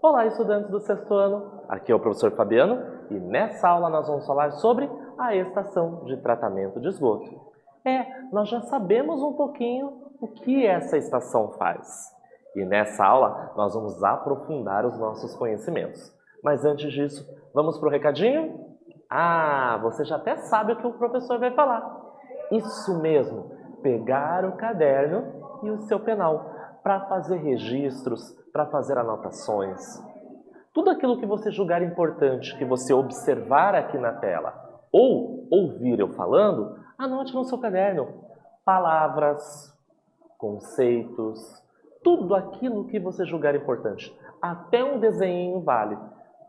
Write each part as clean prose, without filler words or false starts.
Olá, estudantes do sexto ano. Aqui é o professor Fabiano e nessa aula nós vamos falar sobre a estação de tratamento de esgoto. Nós já sabemos um pouquinho o que essa estação faz. E nessa aula nós vamos aprofundar os nossos conhecimentos. Mas antes disso, vamos para o recadinho? Você já até sabe o que o professor vai falar. Isso mesmo, pegar o caderno e o seu penal para fazer registros, para fazer anotações. Tudo aquilo que você julgar importante, que você observar aqui na tela, ou ouvir eu falando, anote no seu caderno. Palavras, conceitos, tudo aquilo que você julgar importante. Até um desenho vale.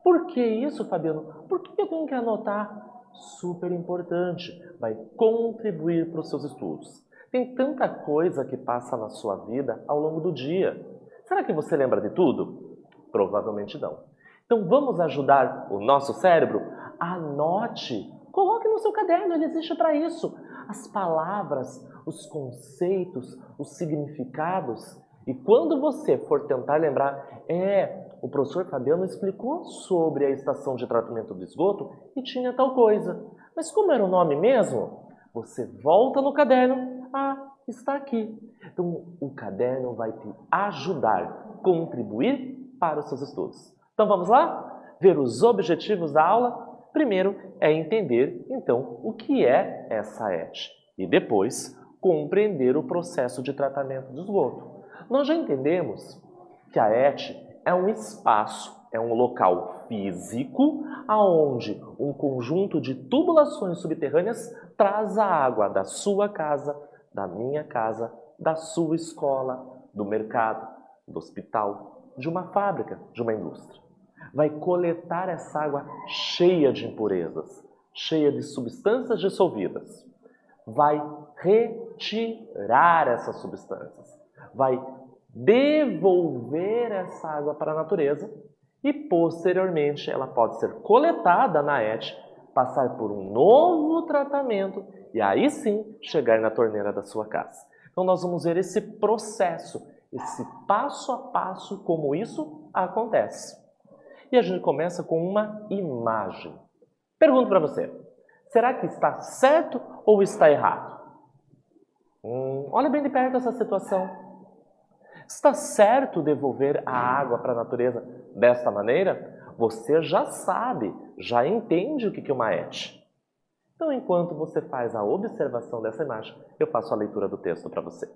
Por que isso, Fabiano? Por que eu tenho que anotar? Super importante, vai contribuir para os seus estudos. Tem tanta coisa que passa na sua vida ao longo do dia. Será que você lembra de tudo? Provavelmente não. Então vamos ajudar o nosso cérebro? Anote, coloque no seu caderno, ele existe para isso. As palavras, os conceitos, os significados. E quando você for tentar lembrar, o professor Fabiano explicou sobre a estação de tratamento do esgoto e tinha tal coisa. Mas como era o nome mesmo? Você volta no caderno, está aqui. Então o caderno vai te ajudar, contribuir para os seus estudos. Então vamos lá? Ver os objetivos da aula? Primeiro é entender, então, o que é essa ET. E depois, compreender o processo de tratamento do esgoto. Nós já entendemos que a ET é um espaço, é um local físico aonde um conjunto de tubulações subterrâneas traz a água da sua casa, da minha casa, da sua escola, do mercado, do hospital, de uma fábrica, de uma indústria. Vai coletar essa água cheia de impurezas, cheia de substâncias dissolvidas. Vai retirar essas substâncias. Vai devolver essa água para a natureza e, posteriormente, ela pode ser coletada na ET, passar por um novo tratamento e aí sim chegar na torneira da sua casa. Então nós vamos ver esse processo, esse passo a passo, como isso acontece. E a gente começa com uma imagem. Pergunto para você, será que está certo ou está errado? Olha bem de perto essa situação. Está certo devolver a água para a natureza desta maneira? Você já sabe, já entende o que é uma ET. Então, enquanto você faz a observação dessa imagem, eu faço a leitura do texto para você.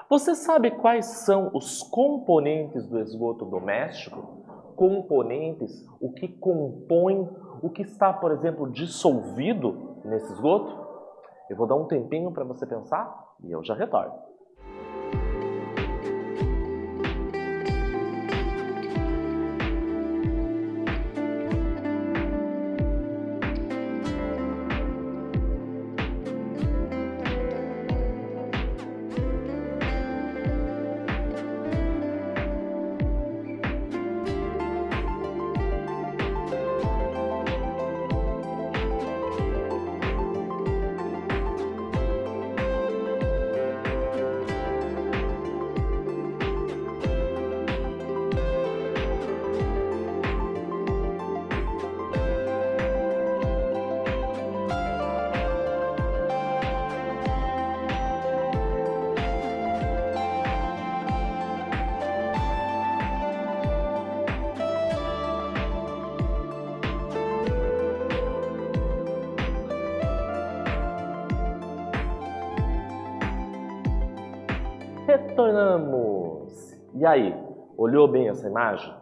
Você sabe quais são os componentes do esgoto doméstico? Componentes, o que compõe, o que está, por exemplo, dissolvido nesse esgoto? Eu vou dar um tempinho para você pensar e eu já retorno. Retornamos! E aí, olhou bem essa imagem?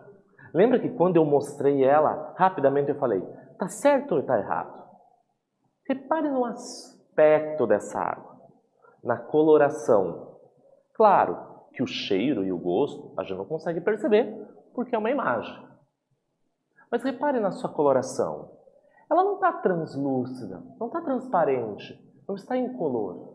Lembra que quando eu mostrei ela, rapidamente eu falei, tá certo ou tá errado? Repare no aspecto dessa água, na coloração. Claro que o cheiro e o gosto a gente não consegue perceber, porque é uma imagem. Mas repare na sua coloração. Ela não está translúcida, não está transparente, não está incolor.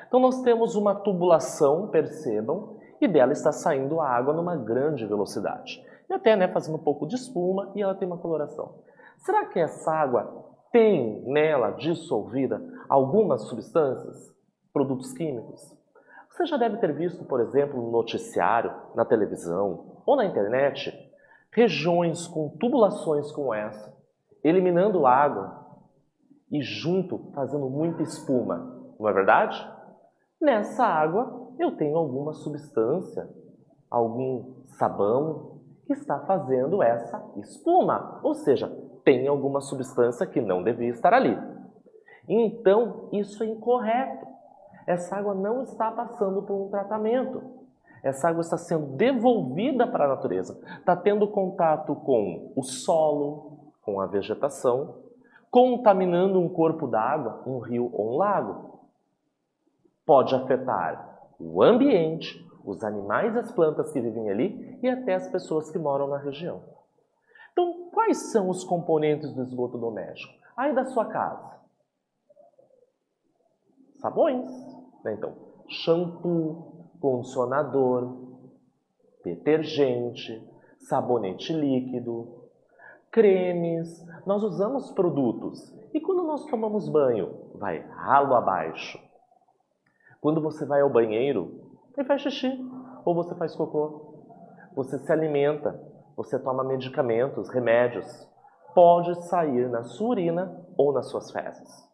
Então nós temos uma tubulação, percebam, e dela está saindo a água numa grande velocidade. E até fazendo um pouco de espuma e ela tem uma coloração. Será que essa água tem nela dissolvida algumas substâncias, produtos químicos? Você já deve ter visto, por exemplo, no noticiário, na televisão ou na internet, regiões com tubulações como essa, eliminando água e junto fazendo muita espuma, não é verdade? Nessa água eu tenho alguma substância, algum sabão que está fazendo essa espuma, ou seja, tem alguma substância que não devia estar ali. Então, isso é incorreto. Essa água não está passando por um tratamento. Essa água está sendo devolvida para a natureza. Está tendo contato com o solo, com a vegetação, contaminando um corpo d'água, um rio ou um lago. Pode afetar o ambiente, os animais e as plantas que vivem ali e até as pessoas que moram na região. Então, quais são os componentes do esgoto doméstico? Aí da sua casa. Sabões, né? Então, shampoo, condicionador, detergente, sabonete líquido, cremes. Nós usamos produtos. E quando nós tomamos banho, vai ralo abaixo. Quando você vai ao banheiro, você faz xixi ou você faz cocô. Você se alimenta, você toma medicamentos, remédios. Pode sair na sua urina ou nas suas fezes.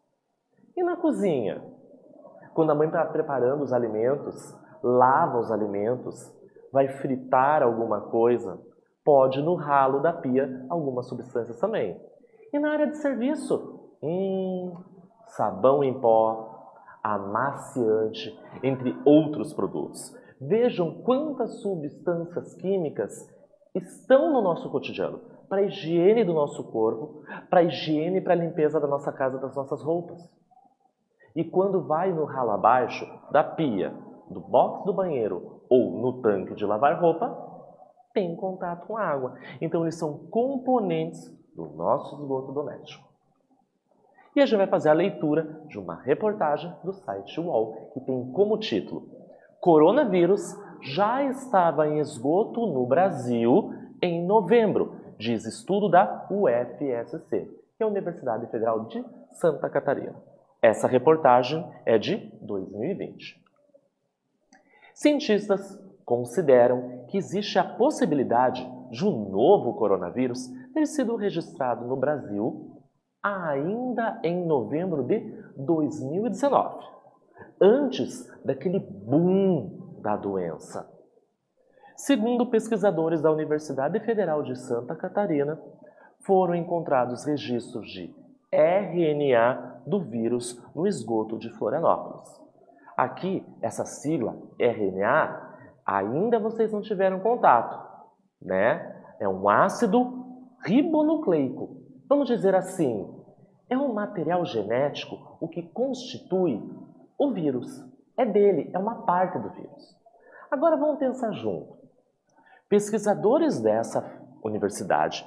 E na cozinha? Quando a mãe está preparando os alimentos, lava os alimentos, vai fritar alguma coisa, pode no ralo da pia algumas substâncias também. E na área de serviço? Sabão em pó, amaciante, entre outros produtos. Vejam quantas substâncias químicas estão no nosso cotidiano, para a higiene do nosso corpo, para a higiene e para a limpeza da nossa casa, das nossas roupas. E quando vai no ralo abaixo da pia, do box do banheiro ou no tanque de lavar roupa, tem contato com a água. Então, eles são componentes do nosso esgoto doméstico. E a gente vai fazer a leitura de uma reportagem do site UOL, que tem como título: Coronavírus já estava em esgoto no Brasil em novembro, diz estudo da UFSC, que é a Universidade Federal de Santa Catarina. Essa reportagem é de 2020. Cientistas consideram que existe a possibilidade de um novo coronavírus ter sido registrado no Brasil ainda em novembro de 2019, antes daquele boom da doença. Segundo pesquisadores da Universidade Federal de Santa Catarina, foram encontrados registros de RNA do vírus no esgoto de Florianópolis. Aqui, essa sigla RNA, ainda vocês não tiveram contato, né? É um ácido ribonucleico. Vamos dizer assim, é um material genético o que constitui o vírus. É dele, é uma parte do vírus. Agora vamos pensar junto. Pesquisadores dessa universidade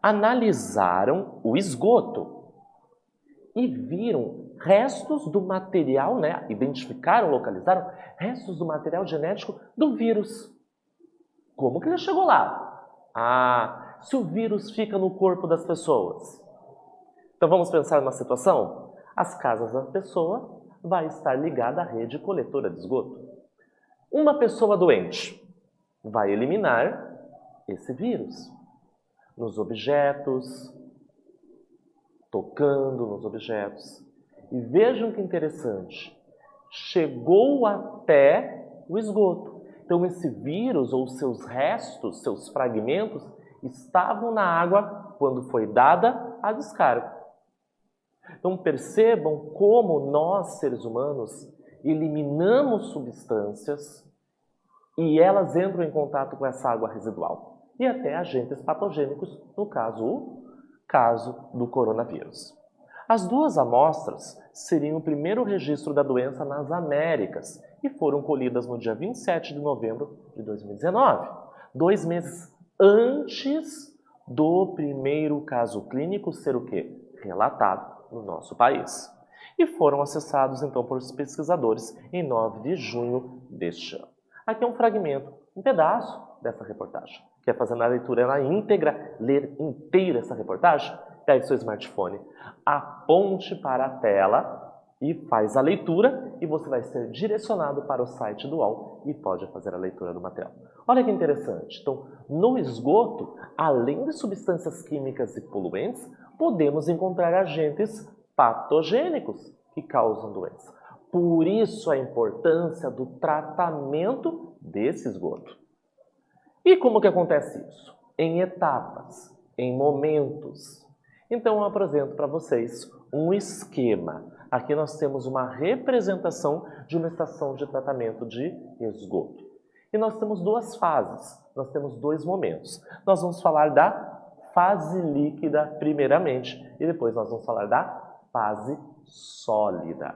analisaram o esgoto e viram restos do material, né? Identificaram, localizaram restos do material genético do vírus. Como que ele chegou lá? Se o vírus fica no corpo das pessoas. Então vamos pensar numa situação? As casas da pessoa vai estar ligada à rede coletora de esgoto. Uma pessoa doente vai eliminar esse vírus nos objetos, tocando nos objetos. E vejam que interessante, chegou até o esgoto. Então esse vírus ou seus restos, seus fragmentos, estavam na água quando foi dada a descarga. Então percebam como nós, seres humanos, eliminamos substâncias e elas entram em contato com essa água residual. E até agentes patogênicos, no caso, o caso do coronavírus. As duas amostras seriam o primeiro registro da doença nas Américas e foram colhidas no dia 27 de novembro de 2019, 2 meses antes do primeiro caso clínico ser o quê? Relatado no nosso país. E foram acessados então por pesquisadores em 9 de junho deste ano. Aqui é um fragmento, um pedaço dessa reportagem. Quer fazer a leitura na íntegra, ler inteira essa reportagem? Pegue seu smartphone, aponte para a tela e faz a leitura e você vai ser direcionado para o site do UOL e pode fazer a leitura do material. Olha que interessante. Então, no esgoto, além de substâncias químicas e poluentes, podemos encontrar agentes patogênicos que causam doença. Por isso a importância do tratamento desse esgoto. E como que acontece isso? Em etapas, em momentos. Então eu apresento para vocês um esquema. Aqui nós temos uma representação de uma estação de tratamento de esgoto. E nós temos duas fases, nós temos dois momentos. Nós vamos falar da fase líquida primeiramente e depois nós vamos falar da fase sólida.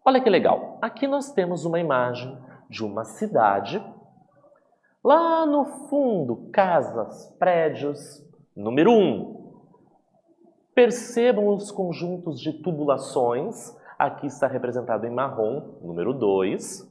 Olha que legal, aqui nós temos uma imagem de uma cidade. Lá no fundo, casas, prédios. Número 1. Percebam os conjuntos de tubulações. Aqui está representado em marrom. Número 2.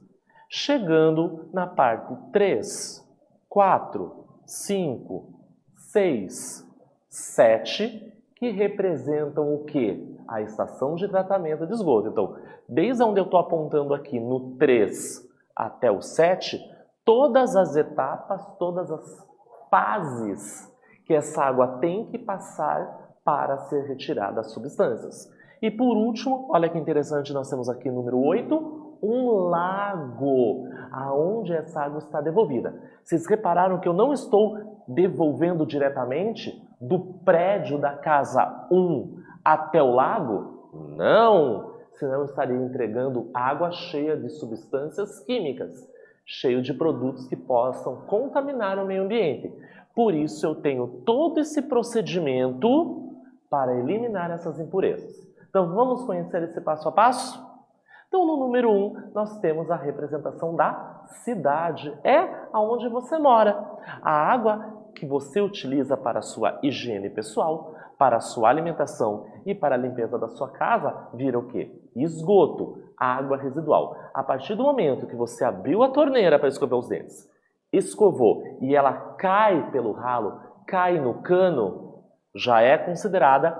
Chegando na parte 3, 4, 5, 6, 7, que representam o quê? A estação de tratamento de esgoto. Então, desde onde eu estou apontando aqui no 3 até o 7, todas as etapas, todas as fases que essa água tem que passar para ser retirada as substâncias. E por último, olha que interessante, nós temos aqui número 8, um lago, aonde essa água está devolvida. Vocês repararam que eu não estou devolvendo diretamente do prédio da casa 1 até o lago? Não! Senão eu estaria entregando água cheia de substâncias químicas, cheio de produtos que possam contaminar o meio ambiente. Por isso eu tenho todo esse procedimento para eliminar essas impurezas. Então vamos conhecer esse passo a passo? Então no número 1 nós temos a representação da cidade, é aonde você mora. A água que você utiliza para a sua higiene pessoal, para a sua alimentação e para a limpeza da sua casa, vira o quê? Esgoto, água residual. A partir do momento que você abriu a torneira para escovar os dentes, escovou e ela cai pelo ralo, cai no cano, já é considerada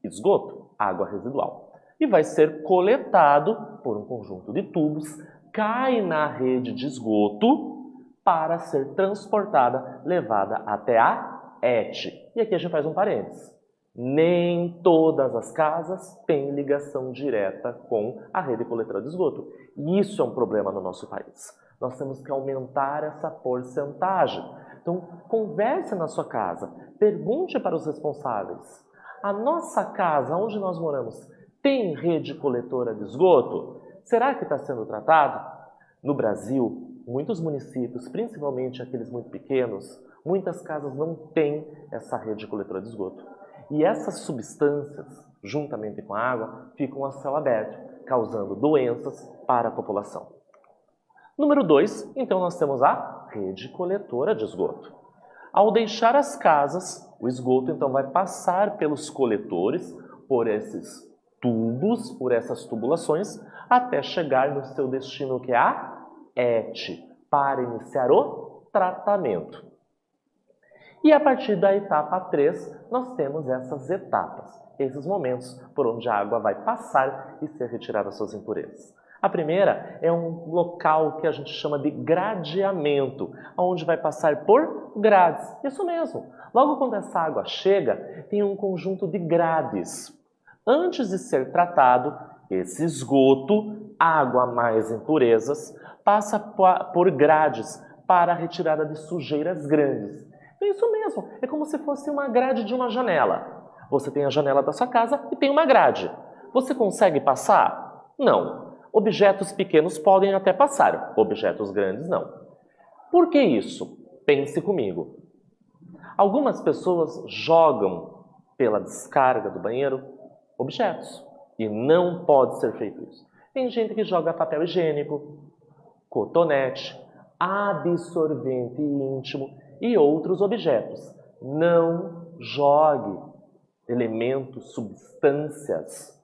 esgoto, água residual. E vai ser coletado por um conjunto de tubos, cai na rede de esgoto para ser transportada, levada até a ET. E aqui a gente faz um parênteses. Nem todas as casas têm ligação direta com a rede coletora de esgoto. E isso é um problema no nosso país. Nós temos que aumentar essa porcentagem. Então, converse na sua casa, pergunte para os responsáveis. A nossa casa, onde nós moramos, tem rede coletora de esgoto? Será que está sendo tratado? No Brasil, muitos municípios, principalmente aqueles muito pequenos, muitas casas não têm essa rede coletora de esgoto. E essas substâncias, juntamente com a água, ficam a céu aberto, causando doenças para a população. Número 2, então nós temos a rede coletora de esgoto. Ao deixar as casas, o esgoto então vai passar pelos coletores, por esses tubos, por essas tubulações, até chegar no seu destino, que é a ET, para iniciar o tratamento. E a partir da etapa 3, nós temos essas etapas, esses momentos por onde a água vai passar e ser retirada suas impurezas. A primeira é um local que a gente chama de gradeamento, onde vai passar por grades. Isso mesmo. Logo quando essa água chega, tem um conjunto de grades. Antes de ser tratado, esse esgoto, água mais impurezas, passa por grades para a retirada de sujeiras grandes. É isso mesmo, é como se fosse uma grade de uma janela. Você tem a janela da sua casa e tem uma grade. Você consegue passar? Não. Objetos pequenos podem até passar, objetos grandes não. Por que isso? Pense comigo. Algumas pessoas jogam pela descarga do banheiro objetos e não pode ser feito isso. Tem gente que joga papel higiênico, cotonete, absorvente íntimo e outros objetos. Não jogue elementos, substâncias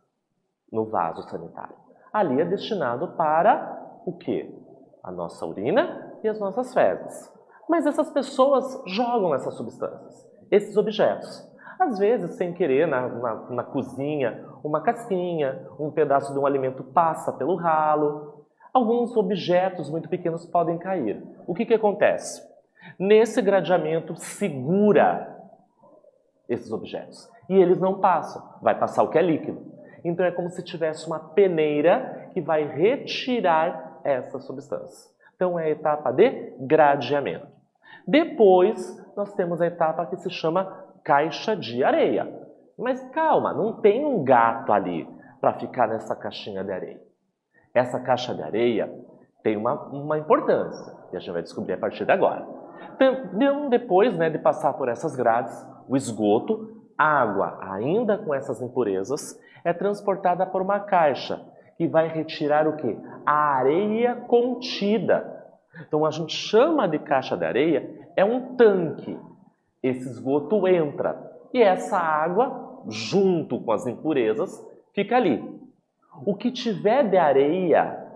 no vaso sanitário. Ali é destinado para o quê? A nossa urina e as nossas fezes. Mas essas pessoas jogam essas substâncias, esses objetos. Às vezes, sem querer, na cozinha, uma casquinha, um pedaço de um alimento passa pelo ralo. alguns objetos muito pequenos podem cair. O que acontece? Nesse gradeamento segura esses objetos e eles não passam, vai passar o que é líquido. Então é como se tivesse uma peneira que vai retirar essa substância. Então é a etapa de gradeamento. Depois nós temos a etapa que se chama caixa de areia. Mas calma, não tem um gato ali para ficar nessa caixinha de areia. Essa caixa de areia tem uma importância, e a gente vai descobrir a partir de agora. Então, depois de passar por essas grades, o esgoto, água ainda com essas impurezas, é transportada por uma caixa que vai retirar o quê? A areia contida. Então a gente chama de caixa de areia, é um tanque. Esse esgoto entra e essa água, junto com as impurezas, fica ali. O que tiver de areia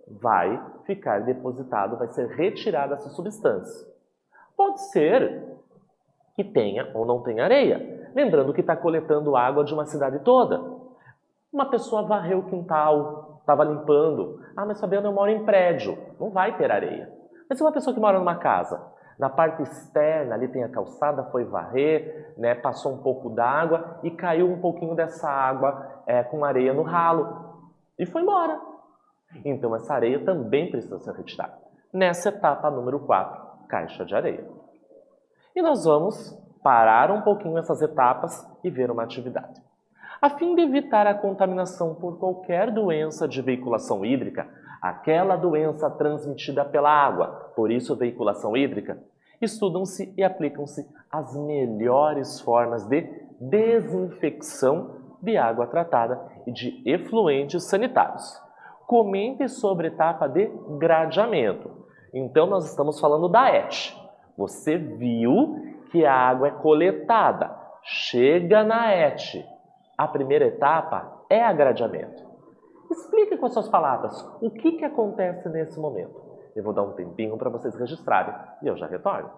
vai ficar depositado, vai ser retirada essa substância. Pode ser que tenha ou não tenha areia. Lembrando que está coletando água de uma cidade toda. Uma pessoa varreu o quintal, estava limpando. Ah, mas Fabiano, eu moro em prédio. Não vai ter areia. Mas se uma pessoa que mora numa casa, na parte externa, ali tem a calçada, foi varrer, passou um pouco d'água e caiu um pouquinho dessa água com areia no ralo. E foi embora. Então essa areia também precisa ser retirada. Nessa etapa número 4, caixa de areia. E nós vamos parar um pouquinho essas etapas e ver uma atividade. A fim de evitar a contaminação por qualquer doença de veiculação hídrica, aquela doença transmitida pela água, por isso veiculação hídrica, estudam-se e aplicam-se as melhores formas de desinfecção de água tratada e de efluentes sanitários. Comente sobre a etapa de gradeamento. Então nós estamos falando da ET. Você viu que a água é coletada, chega na ET. A primeira etapa é a gradeamento. Explique com as suas palavras o que acontece nesse momento. Eu vou dar um tempinho para vocês registrarem e eu já retorno.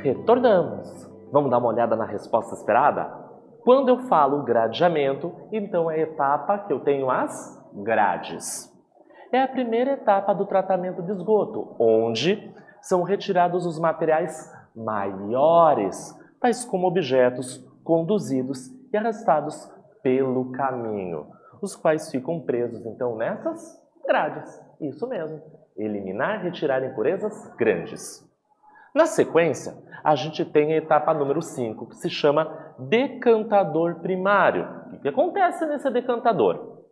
Retornamos. Vamos dar uma olhada na resposta esperada? Quando eu falo gradeamento, então é a etapa que eu tenho as grades. É a primeira etapa do tratamento de esgoto, onde são retirados os materiais maiores, tais como objetos conduzidos e arrastados pelo caminho, os quais ficam presos então nessas grades. Isso mesmo, eliminar, retirar impurezas grandes. Na sequência, a gente tem a etapa número 5, que se chama decantador primário. O que acontece nesse decantador?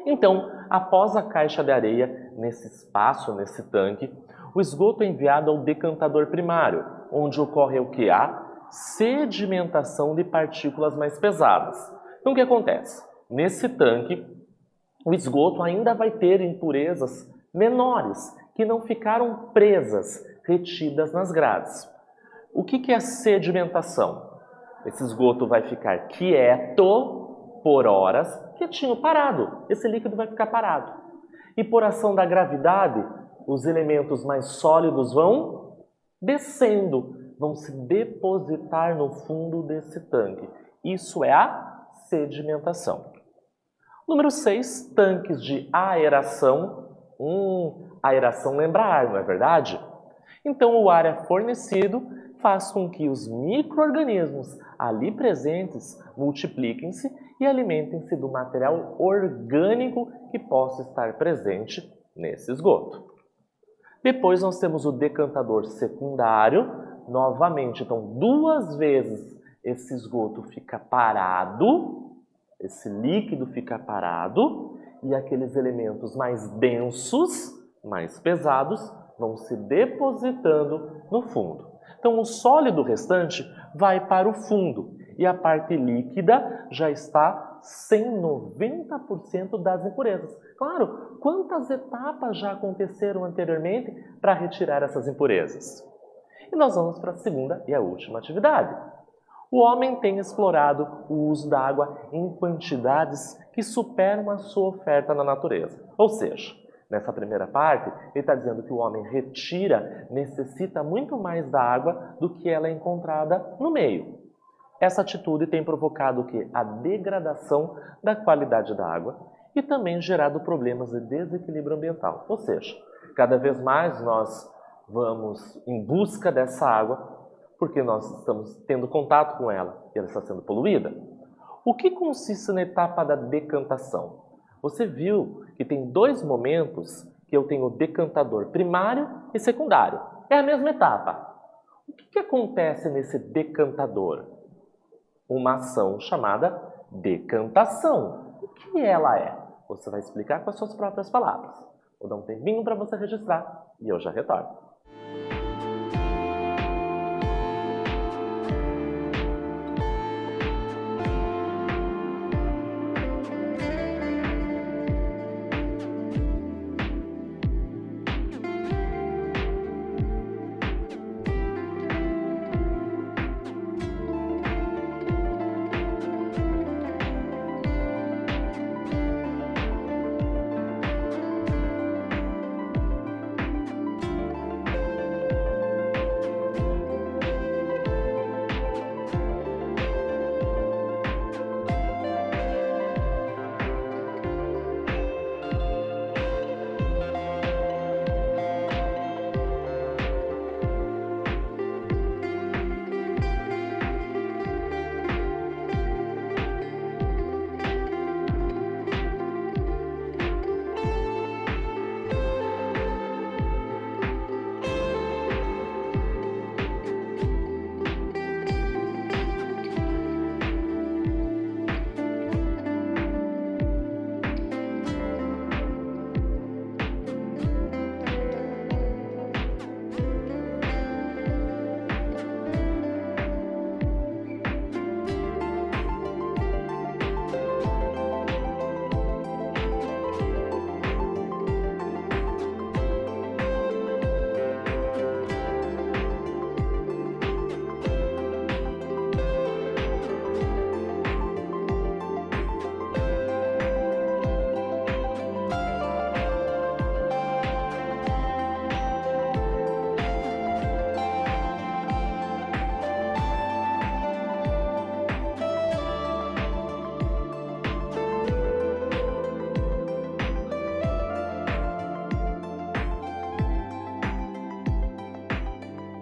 Então, após a caixa de areia, nesse espaço, nesse tanque, o esgoto é enviado ao decantador primário, onde ocorre o que? A sedimentação de partículas mais pesadas. Então, o que acontece? Nesse tanque, o esgoto ainda vai ter impurezas menores, que não ficaram presas, retidas nas grades. O que é a sedimentação? Esse esgoto vai ficar quieto por horas, quietinho, parado. Esse líquido vai ficar parado. E por ação da gravidade, os elementos mais sólidos vão descendo, vão se depositar no fundo desse tanque. Isso é a sedimentação. Número 6, tanques de aeração. Aeração lembra ar, não é verdade? Então o ar é fornecido, faz com que os micro-organismos ali presentes multipliquem-se e alimentem-se do material orgânico que possa estar presente nesse esgoto. Depois nós temos o decantador secundário, novamente, então 2 vezes esse esgoto fica parado, esse líquido fica parado e aqueles elementos mais densos, mais pesados, vão se depositando no fundo. Então o sólido restante vai para o fundo e a parte líquida já está sem 90% das impurezas. Claro, quantas etapas já aconteceram anteriormente para retirar essas impurezas? E nós vamos para a segunda e a última atividade. O homem tem explorado o uso da água em quantidades que superam a sua oferta na natureza. Ou seja, nessa primeira parte, ele está dizendo que o homem necessita muito mais da água do que ela é encontrada no meio. Essa atitude tem provocado o quê? A degradação da qualidade da água e também gerado problemas de desequilíbrio ambiental. Ou seja, cada vez mais nós vamos em busca dessa água porque nós estamos tendo contato com ela e ela está sendo poluída. O que consiste na etapa da decantação? Você viu que tem 2 momentos que eu tenho decantador primário e secundário. É a mesma etapa. O que acontece nesse decantador? Uma ação chamada decantação. O que ela é? Você vai explicar com as suas próprias palavras. Vou dar um tempinho para você registrar e eu já retorno.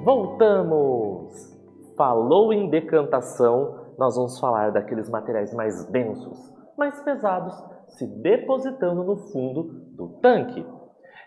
Voltamos! Falou em decantação, nós vamos falar daqueles materiais mais densos, mais pesados, se depositando no fundo do tanque.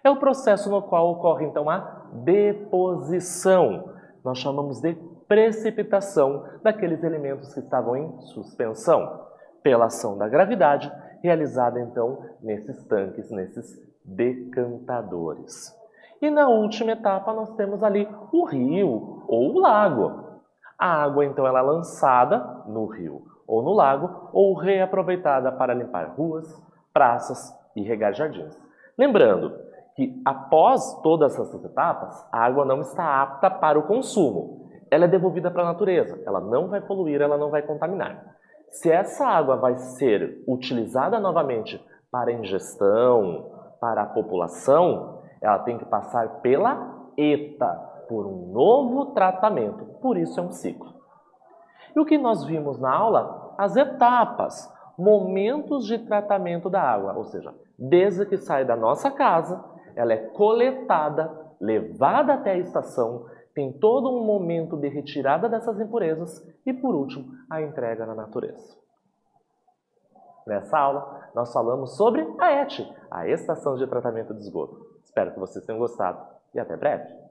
É o processo no qual ocorre então a deposição. Nós chamamos de precipitação daqueles elementos que estavam em suspensão. Pela ação da gravidade, realizada então nesses tanques, nesses decantadores. E na última etapa nós temos ali o rio ou o lago. A água então ela é lançada no rio ou no lago ou reaproveitada para limpar ruas, praças e regar jardins. Lembrando que após todas essas etapas, a água não está apta para o consumo. Ela é devolvida para a natureza, ela não vai poluir, ela não vai contaminar. Se essa água vai ser utilizada novamente para ingestão, para a população, ela tem que passar pela ETA, por um novo tratamento. Por isso é um ciclo. E o que nós vimos na aula? As etapas, momentos de tratamento da água, ou seja, desde que sai da nossa casa, ela é coletada, levada até a estação, tem todo um momento de retirada dessas impurezas e, por último, a entrega na natureza. Nessa aula, nós falamos sobre a ET, a Estação de Tratamento de Esgoto. Espero que vocês tenham gostado e até breve!